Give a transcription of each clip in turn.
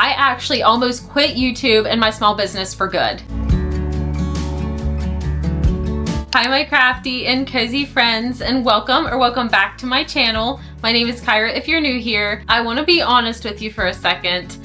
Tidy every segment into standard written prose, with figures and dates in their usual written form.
I actually almost quit YouTube and my small business for good. Hi my crafty and cozy friends, and welcome back to my channel. My name is Kyra if you're new here. I want to be honest with you for a second.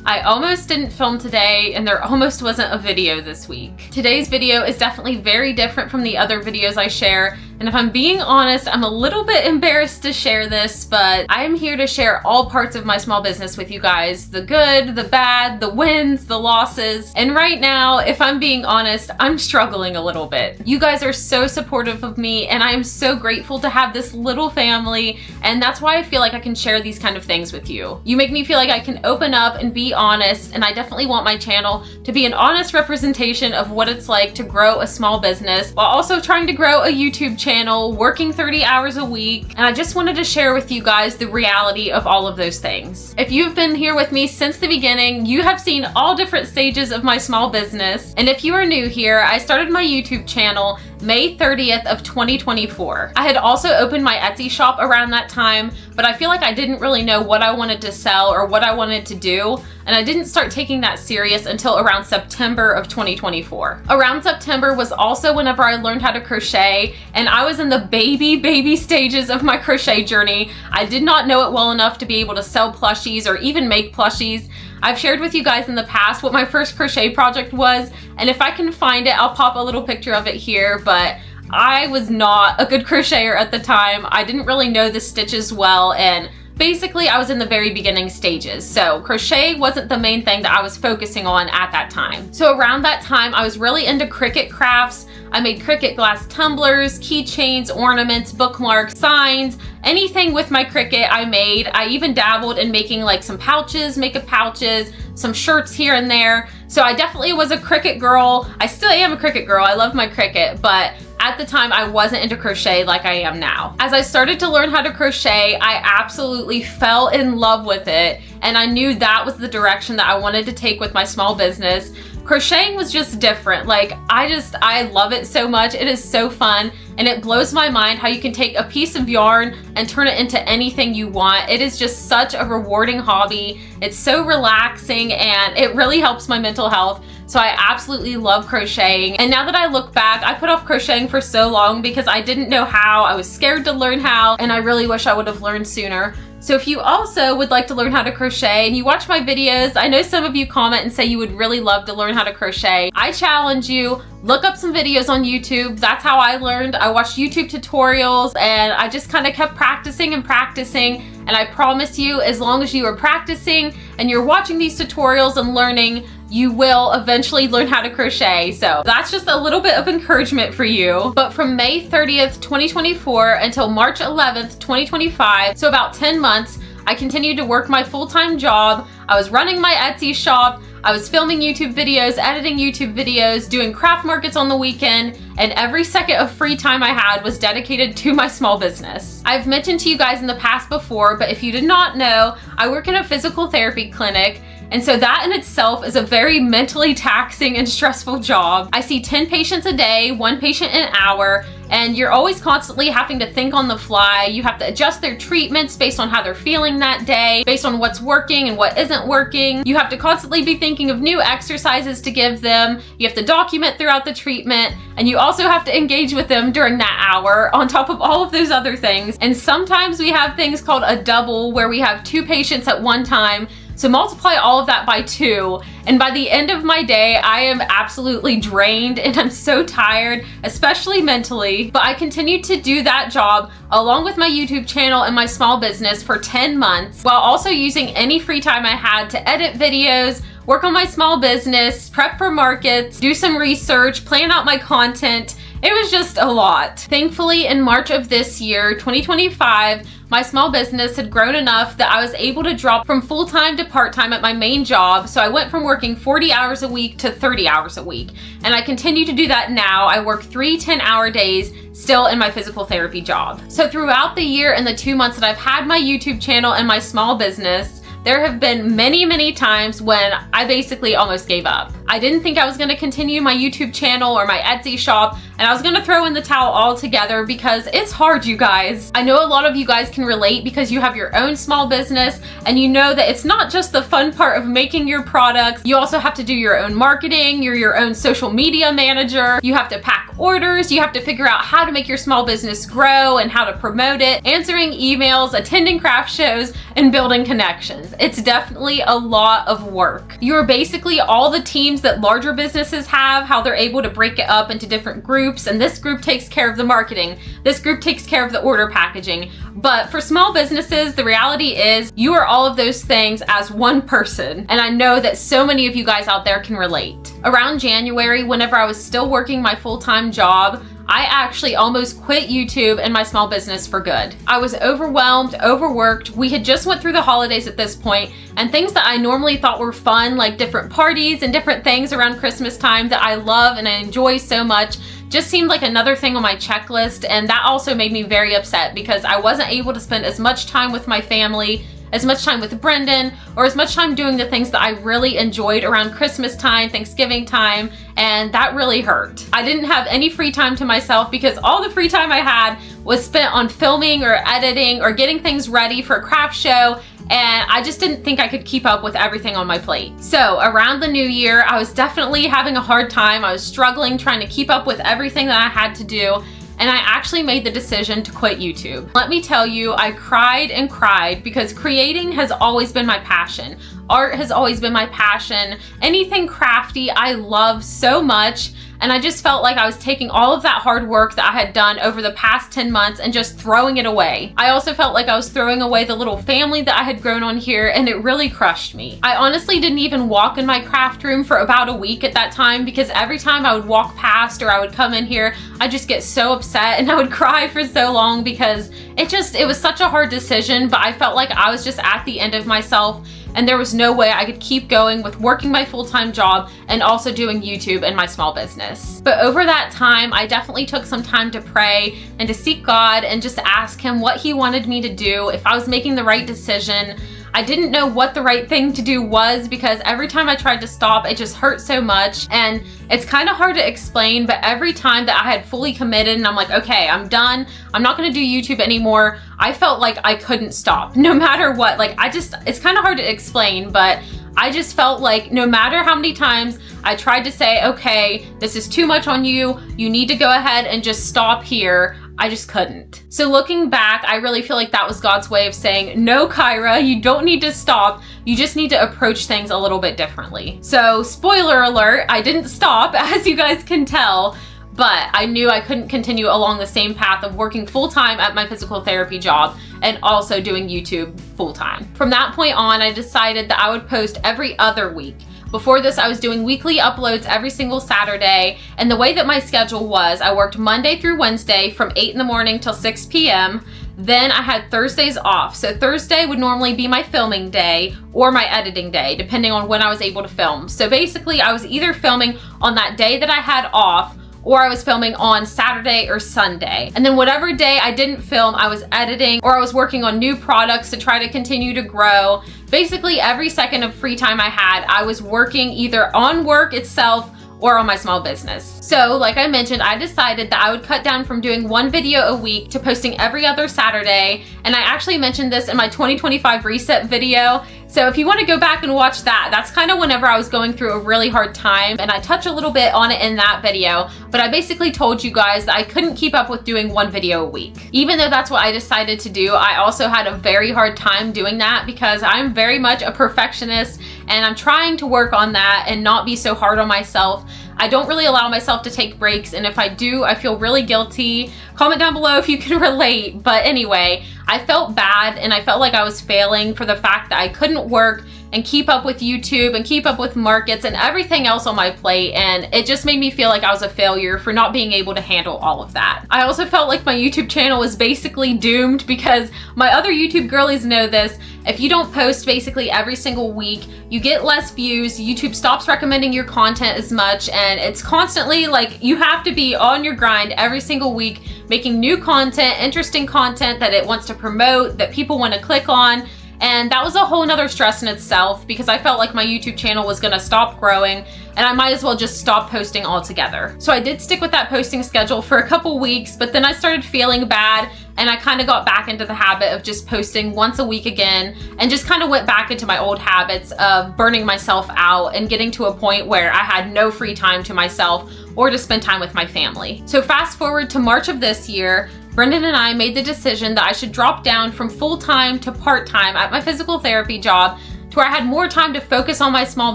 I almost didn't film today and there almost wasn't a video this week. Today's video is definitely very different from the other videos I share, and if I'm being honest, I'm a little bit embarrassed to share this, but I am here to share all parts of my small business with you guys. The good, the bad, the wins, the losses. And right now, if I'm being honest, I'm struggling a little bit. You guys are so supportive of me and I am so grateful to have this little family, and that's why I feel like I can share these kind of things with you. You make me feel like I can open up and be honest, and I definitely want my channel to be an honest representation of what it's like to grow a small business while also trying to grow a YouTube channel, working 30 hours a week, and I just wanted to share with you guys the reality of all of those things. If you've been here with me since the beginning, you have seen all different stages of my small business, and if you are new here, I started my YouTube channel May 30th of 2024. I had also opened my Etsy shop around that time, but I feel like I didn't really know what I wanted to sell or what I wanted to do, and I didn't start taking that serious until around September of 2024. Around September was also whenever I learned how to crochet, and I was in the baby stages of my crochet journey. I did not know it well enough to be able to sell plushies or even make plushies. I've shared with you guys in the past what my first crochet project was, and if I can find it, I'll pop a little picture of it here, but I was not a good crocheter at the time. I didn't really know the stitches well, and basically I was in the very beginning stages. So crochet wasn't the main thing that I was focusing on at that time. So around that time, I was really into Cricut crafts. I made Cricut glass tumblers, keychains, ornaments, bookmarks, signs, anything with my Cricut I made. I even dabbled in making like some pouches, makeup pouches, some shirts here and there. So I definitely was a Cricut girl. I still am a Cricut girl. I love my Cricut, but at the time I wasn't into crochet like I am now. As I started to learn how to crochet, I absolutely fell in love with it, and I knew that was the direction that I wanted to take with my small business. Crocheting was just different. Like, I love it so much. It is so fun, and it blows my mind how you can take a piece of yarn and turn it into anything you want. It is just such a rewarding hobby. It's so relaxing, and it really helps my mental health. So I absolutely love crocheting. And now that I look back, I put off crocheting for so long because I didn't know how. I was scared to learn how, and I really wish I would have learned sooner. So if you also would like to learn how to crochet and you watch my videos, I know some of you comment and say you would really love to learn how to crochet. I challenge you, look up some videos on YouTube. That's how I learned. I watched YouTube tutorials and I just kind of kept practicing and practicing. And I promise you, as long as you are practicing and you're watching these tutorials and learning, you will eventually learn how to crochet. So that's just a little bit of encouragement for you. But from May 30th, 2024 until March 11th, 2025, so about 10 months, I continued to work my full-time job. I was running my Etsy shop. I was filming YouTube videos, editing YouTube videos, doing craft markets on the weekend, and every second of free time I had was dedicated to my small business. I've mentioned to you guys in the past before, but if you did not know, I work in a physical therapy clinic, and so that in itself is a very mentally taxing and stressful job. I see 10 patients a day, 1 patient an hour, and you're always constantly having to think on the fly. You have to adjust their treatments based on how they're feeling that day, based on what's working and what isn't working. You have to constantly be thinking of new exercises to give them. You have to document throughout the treatment, and you also have to engage with them during that hour on top of all of those other things. And sometimes we have things called a double where we have 2 patients at one time. So multiply all of that by 2, and by the end of my day, I am absolutely drained and I'm so tired, especially mentally. But I continued to do that job along with my YouTube channel and my small business for 10 months, while also using any free time I had to edit videos, work on my small business, prep for markets, do some research, plan out my content. It was just a lot. Thankfully, in March of this year, 2025, my small business had grown enough that I was able to drop from full-time to part-time at my main job. So I went from working 40 hours a week to 30 hours a week. And I continue to do that now. I work 3 10-hour days still in my physical therapy job. So throughout the year and the 2 months that I've had my YouTube channel and my small business, there have been many times when I basically almost gave up. I didn't think I was gonna continue my YouTube channel or my Etsy shop, and I was gonna throw in the towel altogether because it's hard, you guys. I know a lot of you guys can relate because you have your own small business and you know that it's not just the fun part of making your products. You also have to do your own marketing, you're your own social media manager, you have to pack orders, you have to figure out how to make your small business grow and how to promote it, answering emails, attending craft shows, and building connections. It's definitely a lot of work. You're basically all the teams that larger businesses have, how they're able to break it up into different groups, and this group takes care of the marketing, this group takes care of the order packaging. But for small businesses, the reality is you are all of those things as one person, and I know that so many of you guys out there can relate. Around January, whenever I was still working my full-time job, I actually almost quit YouTube and my small business for good. I was overwhelmed, overworked. We had just went through the holidays at this point, and things that I normally thought were fun, like different parties and different things around Christmas time that I love and I enjoy so much, just seemed like another thing on my checklist. And that also made me very upset because I wasn't able to spend as much time with my family, as much time with Brendan, or as much time doing the things that I really enjoyed around Christmas time, Thanksgiving time, and that really hurt. I didn't have any free time to myself because all the free time I had was spent on filming or editing or getting things ready for a craft show, and I just didn't think I could keep up with everything on my plate. So around the new year, I was definitely having a hard time. I was struggling trying to keep up with everything that I had to do, and I actually made the decision to quit YouTube. Let me tell you, I cried and cried because creating has always been my passion. Art has always been my passion. Anything crafty I love so much, and I just felt like I was taking all of that hard work that I had done over the past 10 months and just throwing it away. I also felt like I was throwing away the little family that I had grown on here, and it really crushed me. I honestly didn't even walk in my craft room for about a week at that time because every time I would walk past or I would come in here, I'd just get so upset and I would cry for so long because it was such a hard decision, but I felt like I was just at the end of myself, and there was no way I could keep going with working my full-time job and also doing YouTube and my small business. But over that time, I definitely took some time to pray and to seek God and just ask Him what He wanted me to do, if I was making the right decision. I didn't know what the right thing to do was because every time I tried to stop, it just hurt so much. And it's kind of hard to explain, but every time that I had fully committed and I'm like, okay, I'm done, I'm not gonna do YouTube anymore, I felt like I couldn't stop no matter what. Like it's kind of hard to explain, but I just felt like no matter how many times I tried to say, okay, this is too much on you, you need to go ahead and just stop here, I just couldn't. So looking back, I really feel like that was God's way of saying, no, Kyra, you don't need to stop. You just need to approach things a little bit differently. So spoiler alert, I didn't stop, as you guys can tell, but I knew I couldn't continue along the same path of working full-time at my physical therapy job and also doing YouTube full-time. From that point on, I decided that I would post every other week. Before this, I was doing weekly uploads every single Saturday, and the way that my schedule was, I worked Monday through Wednesday from 8 in the morning till 6 p.m. Then I had Thursdays off. So Thursday would normally be my filming day or my editing day, depending on when I was able to film. So basically, I was either filming on that day that I had off, or I was filming on Saturday or Sunday. And then whatever day I didn't film, I was editing or I was working on new products to try to continue to grow. Basically, every second of free time I had, I was working either on work itself or on my small business. So like I mentioned, I decided that I would cut down from doing one video a week to posting every other Saturday. And I actually mentioned this in my 2025 reset video. So if you want to go back and watch that, that's kind of whenever I was going through a really hard time, and I touch a little bit on it in that video, but I basically told you guys that I couldn't keep up with doing one video a week. Even though that's what I decided to do, I also had a very hard time doing that because I'm very much a perfectionist and I'm trying to work on that and not be so hard on myself. I don't really allow myself to take breaks, and if I do, I feel really guilty. Comment down below if you can relate. But anyway, I felt bad and I felt like I was failing for the fact that I couldn't work and keep up with YouTube and keep up with markets and everything else on my plate, and it just made me feel like I was a failure for not being able to handle all of that. I also felt like my YouTube channel was basically doomed because my other YouTube girlies know this. If you don't post basically every single week, you get less views, YouTube stops recommending your content as much, and it's constantly like you have to be on your grind every single week, making new content, interesting content that it wants to promote, that people want to click on. And that was a whole nother stress in itself because I felt like my YouTube channel was gonna stop growing and I might as well just stop posting altogether. So I did stick with that posting schedule for a couple weeks, but then I started feeling bad and I kind of got back into the habit of just posting once a week again and just kind of went back into my old habits of burning myself out and getting to a point where I had no free time to myself or to spend time with my family. So fast forward to March of this year, Brendan and I made the decision that I should drop down from full-time to part-time at my physical therapy job to where I had more time to focus on my small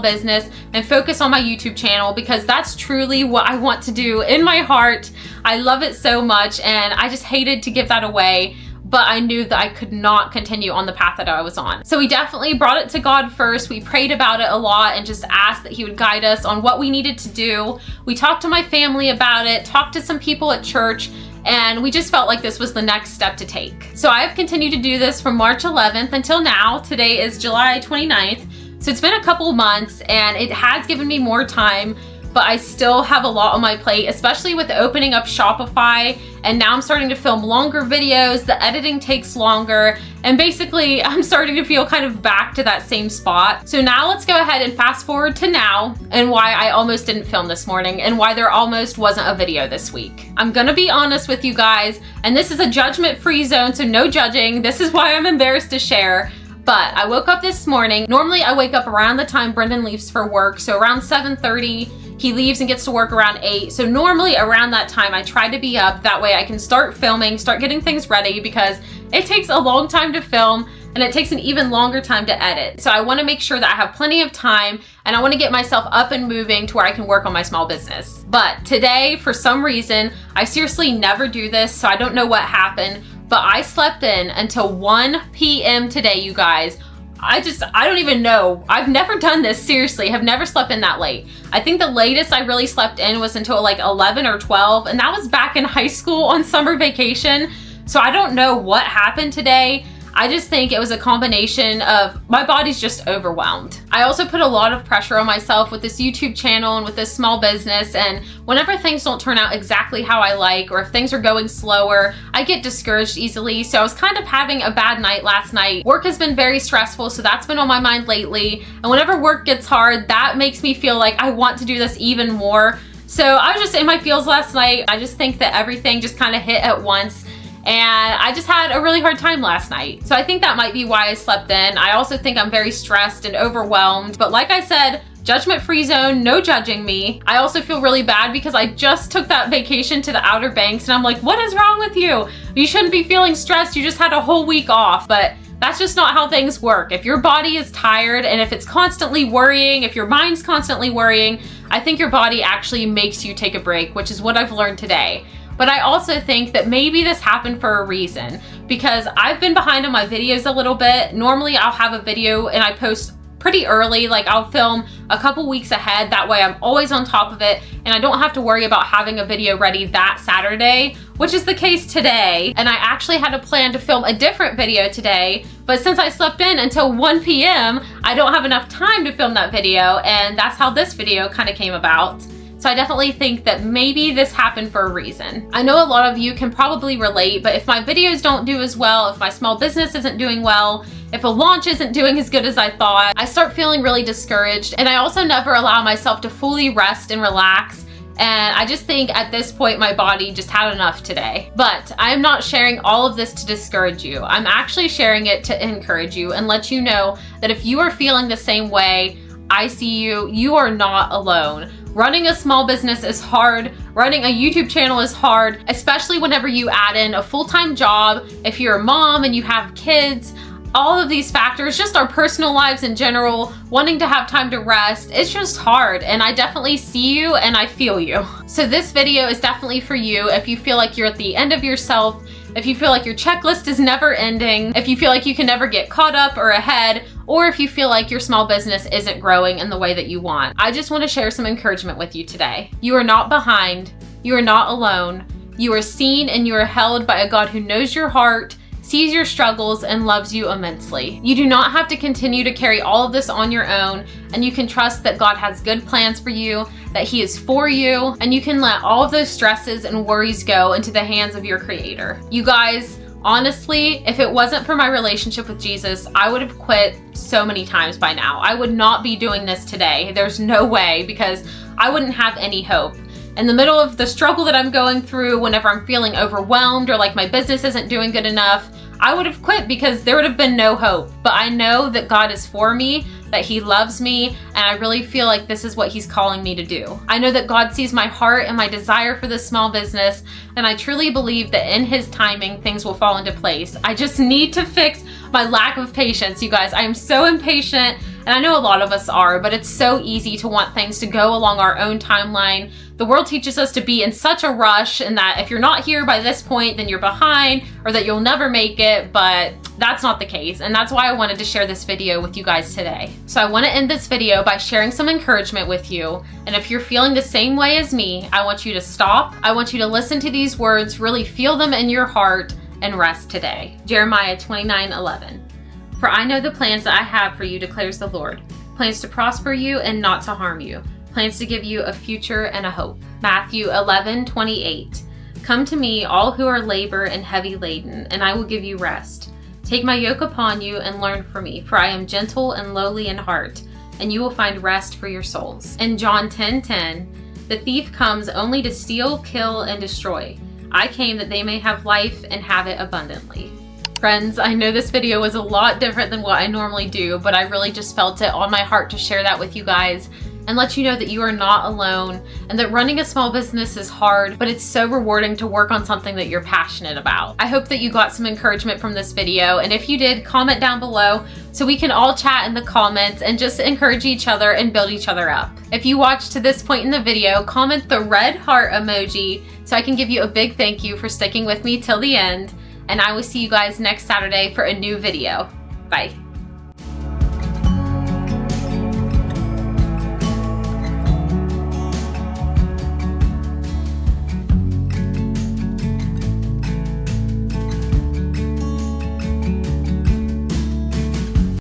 business and focus on my YouTube channel because that's truly what I want to do in my heart. I love it so much and I just hated to give that away, but I knew that I could not continue on the path that I was on. So we definitely brought it to God first. We prayed about it a lot and just asked that He would guide us on what we needed to do. We talked to my family about it, talked to some people at church, and we just felt like this was the next step to take. So I have continued to do this from March 11th until now. Today is July 29th. So it's been a couple months and it has given me more time, but I still have a lot on my plate, especially with opening up Shopify. And now I'm starting to film longer videos, the editing takes longer, and basically I'm starting to feel kind of back to that same spot. So now let's go ahead and fast forward to now and why I almost didn't film this morning and why there almost wasn't a video this week. I'm gonna be honest with you guys, and this is a judgment-free zone, so no judging. This is why I'm embarrassed to share. But I woke up this morning. Normally I wake up around the time Brendan leaves for work, so around 7:30. He leaves and gets to work around 8. So normally around that time I try to be up. That way I can start filming, start getting things ready because it takes a long time to film and it takes an even longer time to edit. So I want to make sure that I have plenty of time and I want to get myself up and moving to where I can work on my small business. But today, for some reason, I seriously never do this, so I don't know what happened, but I slept in until 1 p.m. today, you guys. I don't even know. I've never done this, seriously. Have never slept in that late. I think the latest I really slept in was until like 11 or 12, and that was back in high school on summer vacation. So I don't know what happened today. I just think it was a combination of my body's just overwhelmed. I also put a lot of pressure on myself with this YouTube channel and with this small business, and whenever things don't turn out exactly how I like or if things are going slower, I get discouraged easily. So I was kind of having a bad night last night. Work has been very stressful, so that's been on my mind lately. And whenever work gets hard, that makes me feel like I want to do this even more. So I was just in my feels last night. I just think that everything just kind of hit at once. And I just had a really hard time last night. So I think that might be why I slept in. I also think I'm very stressed and overwhelmed. But like I said, judgment-free zone, no judging me. I also feel really bad because I just took that vacation to the Outer Banks and I'm like, what is wrong with you? You shouldn't be feeling stressed. You just had a whole week off. But that's just not how things work. If your body is tired and if it's constantly worrying, if your mind's constantly worrying, I think your body actually makes you take a break, which is what I've learned today. But I also think that maybe this happened for a reason because I've been behind on my videos a little bit. Normally I'll have a video and I post pretty early, like I'll film a couple weeks ahead. That way I'm always on top of it and I don't have to worry about having a video ready that Saturday, which is the case today. And I actually had a plan to film a different video today, but since I slept in until 1 p.m., I don't have enough time to film that video, and that's how this video kind of came about. So I definitely think that maybe this happened for a reason. I know a lot of you can probably relate, but if my videos don't do as well, if my small business isn't doing well, if a launch isn't doing as good as I thought, I start feeling really discouraged. And I also never allow myself to fully rest and relax. And I just think at this point, my body just had enough today. But I am not sharing all of this to discourage you. I'm actually sharing it to encourage you and let you know that if you are feeling the same way, I see you, you are not alone. Running a small business is hard. Running a YouTube channel is hard, especially whenever you add in a full-time job, if you're a mom and you have kids. All of these factors, just our personal lives in general, wanting to have time to rest, it's just hard, and I definitely see you and I feel you. So this video is definitely for you if you feel like you're at the end of yourself, if you feel like your checklist is never ending, if you feel like you can never get caught up or ahead, or if you feel like your small business isn't growing in the way that you want. I just want to share some encouragement with you today. You are not behind, you are not alone, you are seen and you are held by a God who knows your heart, sees your struggles, and loves you immensely. You do not have to continue to carry all of this on your own, and you can trust that God has good plans for you, that He is for you, and you can let all of those stresses and worries go into the hands of your Creator. You guys, Honestly, if it wasn't for my relationship with Jesus, I would have quit so many times by now. I would not be doing this today. There's no way, because I wouldn't have any hope. In the middle of the struggle that I'm going through, whenever I'm feeling overwhelmed or like my business isn't doing good enough, I would have quit because there would have been no hope. But I know that God is for me, that He loves me, and I really feel like this is what He's calling me to do. I know that God sees my heart and my desire for this small business, and I truly believe that in His timing, things will fall into place. I just need to fix my lack of patience, you guys. I am so impatient, and I know a lot of us are, but it's so easy to want things to go along our own timeline. The world teaches us to be in such a rush, and that if you're not here by this point, then you're behind, or that you'll never make it, but that's not the case. And that's why I wanted to share this video with you guys today. So I want to end this video by sharing some encouragement with you. And if you're feeling the same way as me, I want you to stop. I want you to listen to these words, really feel them in your heart, and rest today. Jeremiah 29:11. For I know the plans that I have for you, declares the Lord. Plans to prosper you and not to harm you. Plans to give you a future and a hope. Matthew 11:28. Come to me, all who are labor and heavy laden, and I will give you rest. Take my yoke upon you and learn from me, for I am gentle and lowly in heart, and you will find rest for your souls. In John 10:10, the thief comes only to steal, kill, and destroy. I came that they may have life and have it abundantly. Friends, I know this video was a lot different than what I normally do, but I really just felt it on my heart to share that with you guys and let you know that you are not alone, and that running a small business is hard, but it's so rewarding to work on something that you're passionate about. I hope that you got some encouragement from this video, and if you did, comment down below so we can all chat in the comments and just encourage each other and build each other up. If you watched to this point in the video, comment the red heart emoji so I can give you a big thank you for sticking with me till the end, and I will see you guys next Saturday for a new video. Bye.